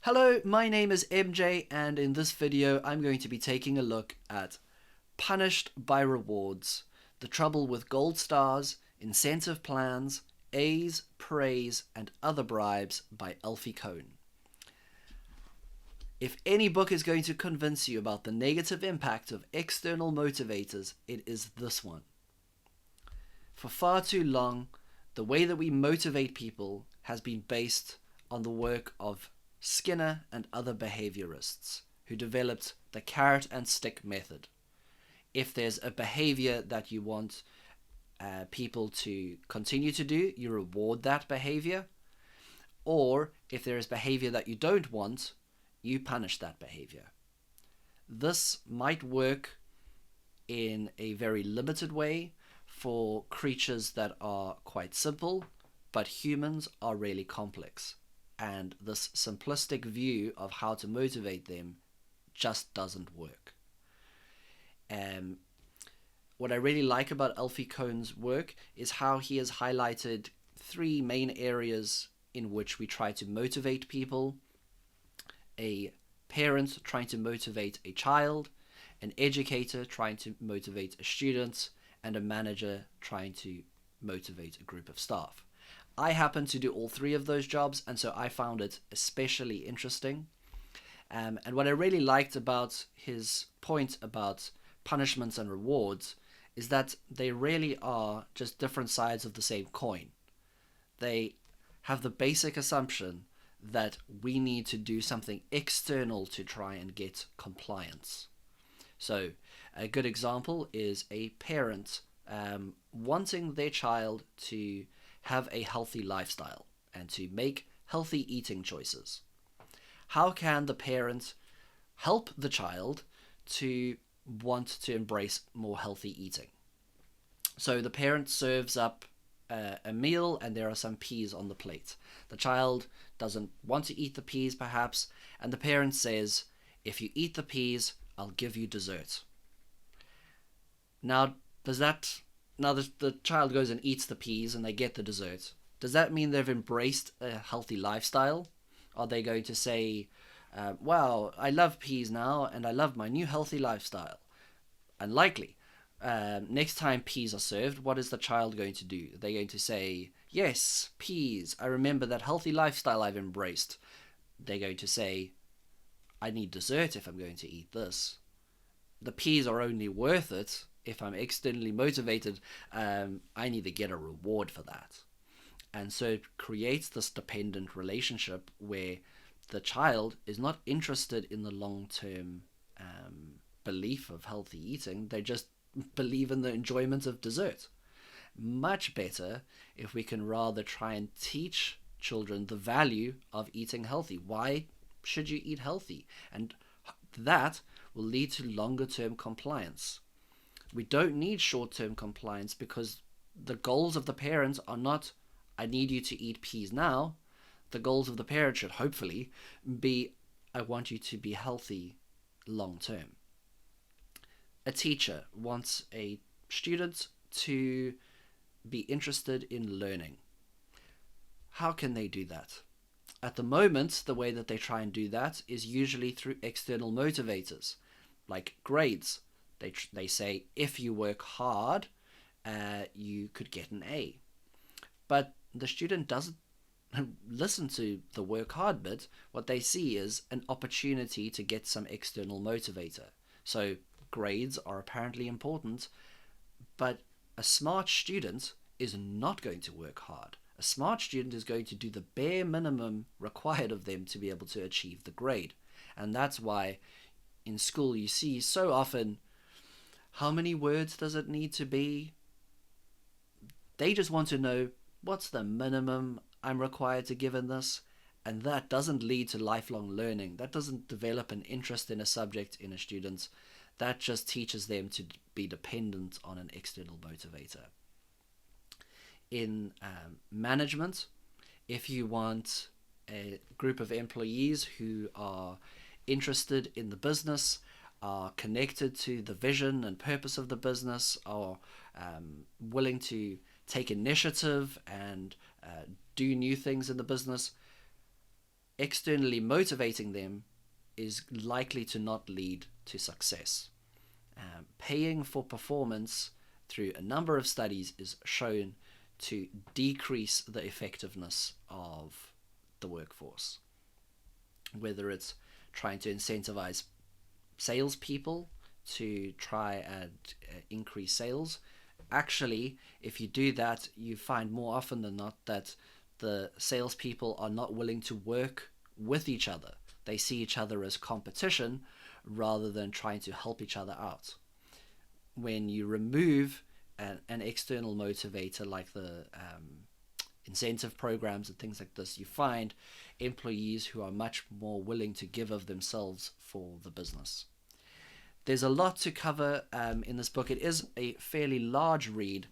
Hello, my name is MJ, and in this video I'm going to be taking a look at Punished by Rewards, the trouble with gold stars, incentive plans, A's, praise, and other bribes by Alfie Kohn. If any book is going to convince you about the negative impact of external motivators, it is this one. For far too long, the way that we motivate people has been based on the work of Skinner and other behaviorists who developed the carrot and stick method. If there's a behavior that you want people to continue to do, you reward that behavior. Or if there is behavior that you don't want, you punish that behavior. This might work in a very limited way for creatures that are quite simple, but humans are really complex. And this simplistic view of how to motivate them just doesn't work. What I really like about Alfie Kohn's work is how he has highlighted three main areas in which we try to motivate people: a parent trying to motivate a child, an educator trying to motivate a student, and a manager trying to motivate a group of staff. I happen to do all three of those jobs, and so I found it especially interesting. And what I really liked about his point about punishments and rewards is that they really are just different sides of the same coin. They have the basic assumption that we need to do something external to try and get compliance. So a good example is a parent wanting their child to have a healthy lifestyle and to make healthy eating choices. How can the parent help the child to want to embrace more healthy eating? So the parent serves up a meal and there are some peas on the plate. The child doesn't want to eat the peas perhaps, and the parent says, "If you eat the peas, I'll give you dessert." Now, the child goes and eats the peas and they get the dessert. Does that mean they've embraced a healthy lifestyle? Are they going to say, wow, I love peas now and I love my new healthy lifestyle? Unlikely. Next time peas are served, what is the child going to do? They're going to say, yes, peas, I remember that healthy lifestyle I've embraced. They're going to say, I need dessert if I'm going to eat this. The peas are only worth it if I'm externally motivated. I need to get a reward for that. And so it creates this dependent relationship where the child is not interested in the long-term belief of healthy eating. They just believe in the enjoyment of dessert. Much better if we can rather try and teach children the value of eating healthy. Why should you eat healthy? And that will lead to longer-term compliance. We don't need short-term compliance because the goals of the parents are not, I need you to eat peas now. The goals of the parent should hopefully be, I want you to be healthy long-term. A teacher wants a student to be interested in learning. How can they do that? At the moment, the way that they try and do that is usually through external motivators, like grades. They say, if you work hard, you could get an A. But the student doesn't listen to the work hard bit. What they see is an opportunity to get some external motivator. So grades are apparently important, but a smart student is not going to work hard. A smart student is going to do the bare minimum required of them to be able to achieve the grade. And that's why in school you see so often, how many words does it need to be? They just want to know, what's the minimum I'm required to give in this? And that doesn't lead to lifelong learning. That doesn't develop an interest in a subject in a student. That just teaches them to be dependent on an external motivator. In management, if you want a group of employees who are interested in the business, are connected to the vision and purpose of the business, are willing to take initiative and do new things in the business, externally motivating them is likely to not lead to success. Paying for performance through a number of studies is shown to decrease the effectiveness of the workforce. Whether it's trying to incentivize salespeople to try and increase sales, actually, if you do that, you find more often than not that the salespeople are not willing to work with each other. They see each other as competition rather than trying to help each other out. When you remove an external motivator like the incentive programs and things like this, you find employees who are much more willing to give of themselves for the business. There's a lot to cover in this book. It is a fairly large read,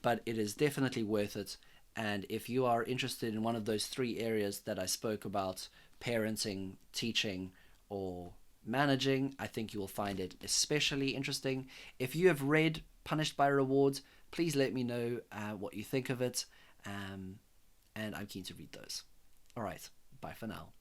but it is definitely worth it. And if you are interested in one of those three areas that I spoke about, parenting, teaching, or managing, I think you will find it especially interesting. If you have read Punished by Rewards, please let me know what you think of it. And I'm keen to read those. All right, bye for now.